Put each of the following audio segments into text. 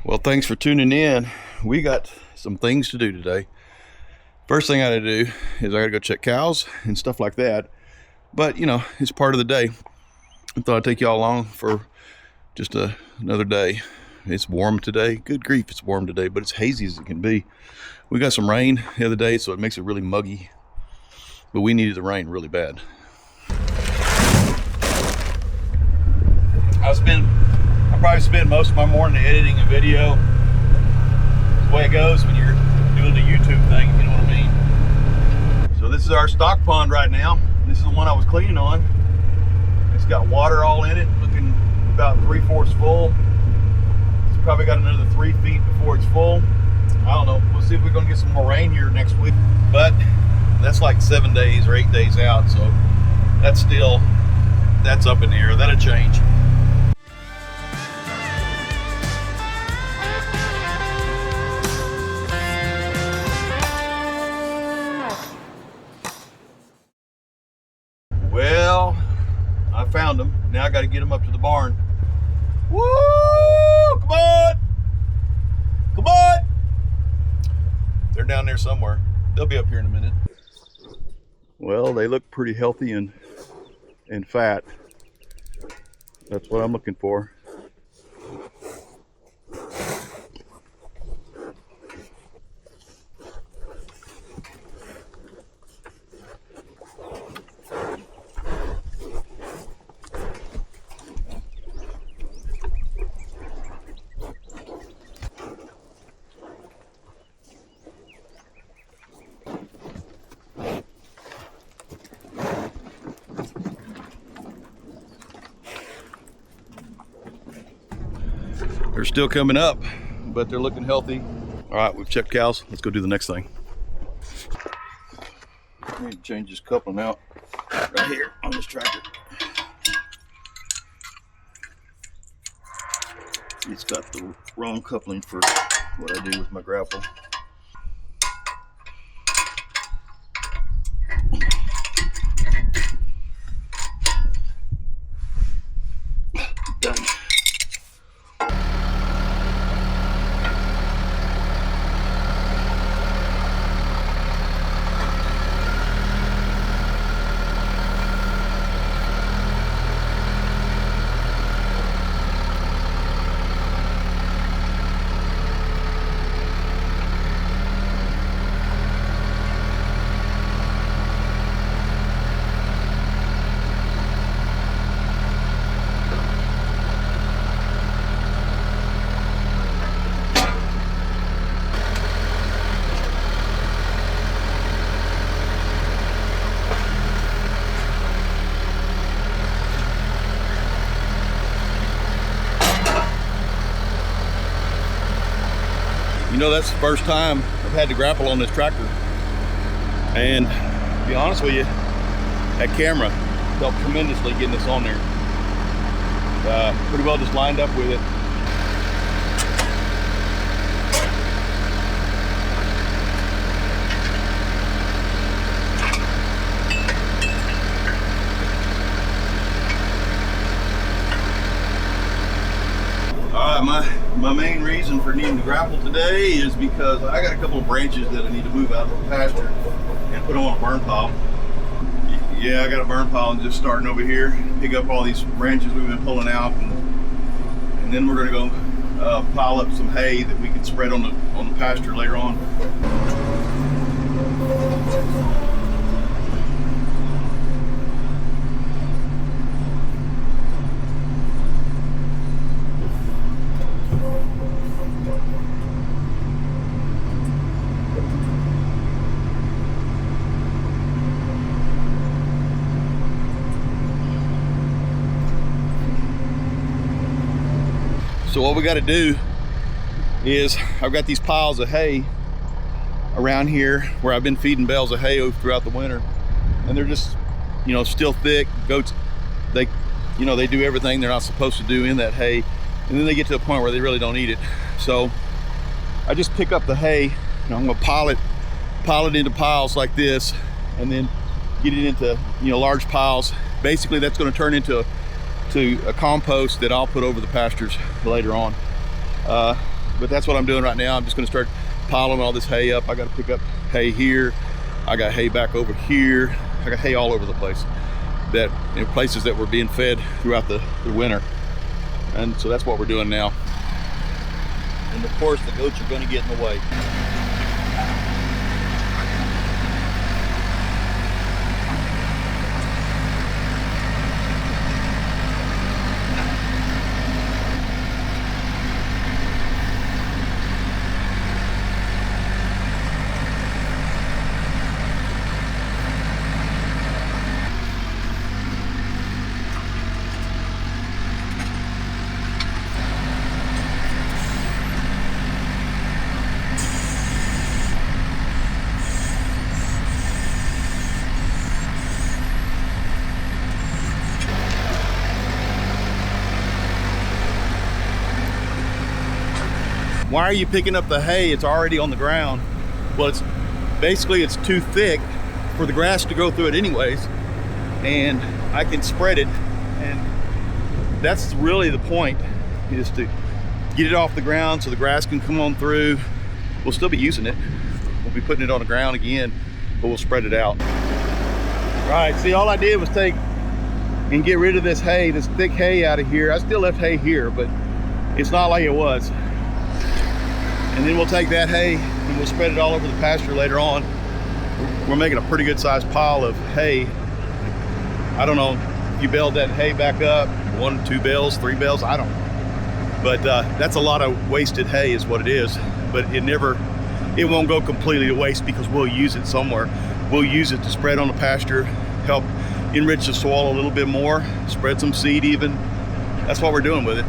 Well, thanks for tuning in. We got some things to do today. First thing I gotta do is I gotta go check cows and stuff like that. But you know, it's part of the day. I thought I'd take y'all along for just another day. It's warm today. Good grief, it's warm today, but it's hazy as it can be. We got some rain the other day, so it makes it really muggy. But we needed the rain really bad. I probably spend most of my morning editing a video. It's the way it goes when you're doing the YouTube thing, if you know what I mean. So this is our stock pond right now. This is the one I was cleaning on. It's got water all in it, looking about 3/4 full. It's probably got another 3 feet before it's full. I don't know. We'll see if we're gonna get some more rain here next week. But that's like 7 days or 8 days out, so that's up in the air. That'll change. Well, I found them. Now I got to get them up to the barn. Woo! Come on! Come on! They're down there somewhere. They'll be up here in a minute. Well, they look pretty healthy and fat. That's what I'm looking for. They're still coming up, but they're looking healthy. All right, we've checked cows. Let's go do the next thing. I need to change this coupling out right here on this tractor. It's got the wrong coupling for what I do with my grapple. Done. You know, that's the first time I've had to grapple on this tractor. And to be honest with you, that camera helped tremendously getting this on there. Pretty well just lined up with it. All right, my main reason for needing to grapple today is because I got a couple of branches that I need to move out of the pasture and put them on a burn pile. Yeah, I got a burn pile and just starting over here, pick up all these branches we've been pulling out, and then we're gonna go pile up some hay that we can spread on the pasture later on. So what we got to do is, I've got these piles of hay around here where I've been feeding bales of hay throughout the winter, and they're just, you know, still thick. Goats, they do everything they're not supposed to do in that hay, and then they get to a point where they really don't eat it. So I just pick up the hay and I'm gonna pile it into piles like this, and then get it into, you know, large piles. Basically that's going to turn into a compost that I'll put over the pastures later on. But that's what I'm doing right now. I'm just gonna start piling all this hay up. I gotta pick up hay here. I got hay back over here. I got hay all over the place, that in places that were being fed throughout the winter. And so that's what we're doing now. And of course the goats are gonna get in the way. Why are you picking up the hay? It's already on the ground. Well, it's basically it's too thick for the grass to go through it anyways, and I can spread it, and that's really the point, is to get it off the ground so the grass can come on through. We'll still be using it. We'll be putting it on the ground again, but we'll spread it out. All right, see, all I did was take and get rid of this hay, this thick hay out of here. I still left hay here, but it's not like it was. And then we'll take that hay and we'll spread it all over the pasture later on. We're making a pretty good sized pile of hay. I don't know if you baled that hay back up, 1, 2 bales, 3 bales, I don't know. But that's a lot of wasted hay is what it is. But it won't go completely to waste because we'll use it somewhere. We'll use it to spread on the pasture, help enrich the soil a little bit more, spread some seed even. That's what we're doing with it.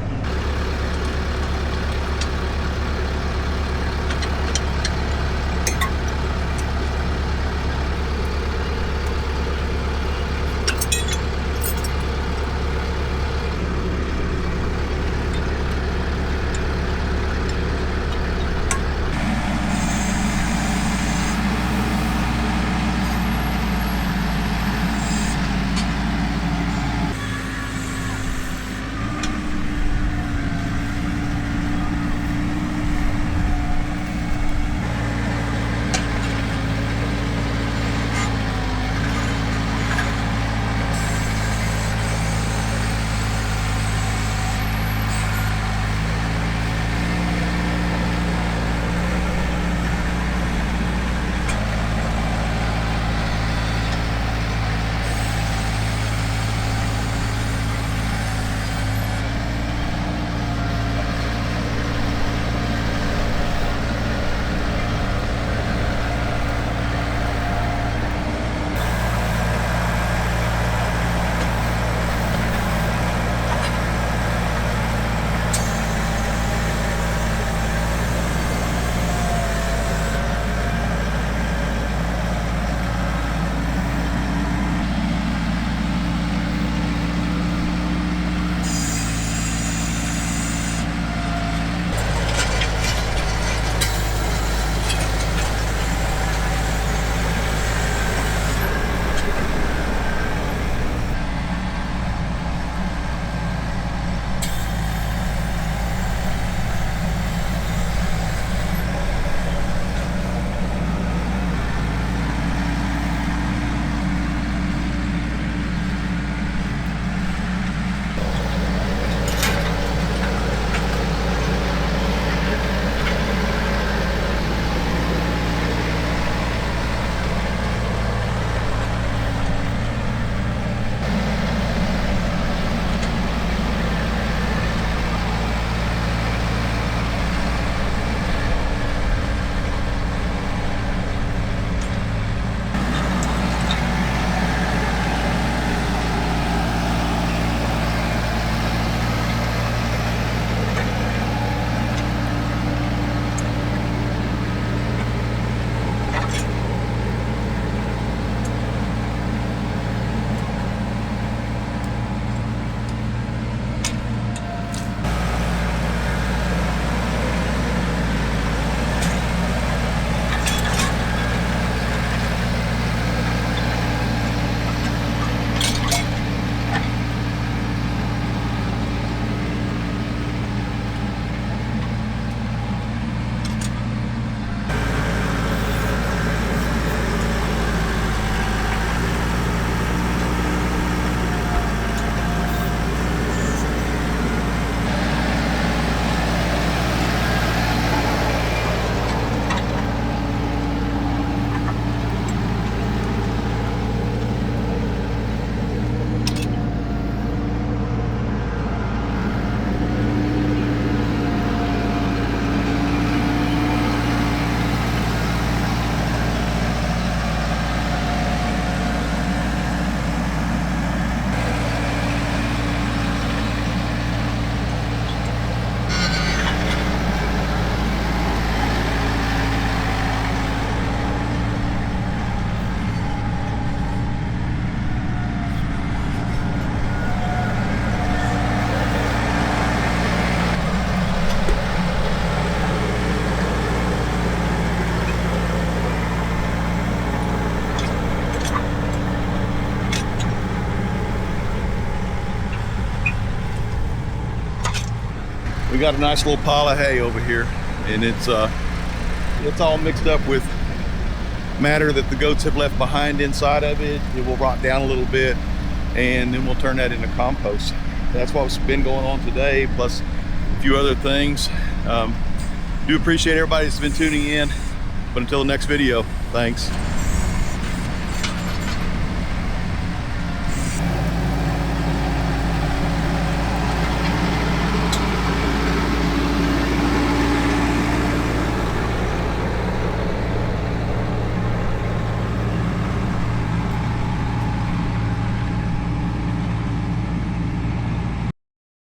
We got a nice little pile of hay over here, and it's all mixed up with matter that the goats have left behind inside of it. It will rot down a little bit, and then we'll turn that into compost. That's what's been going on today, plus a few other things. Do appreciate everybody that's been tuning in, but until the next video, thanks.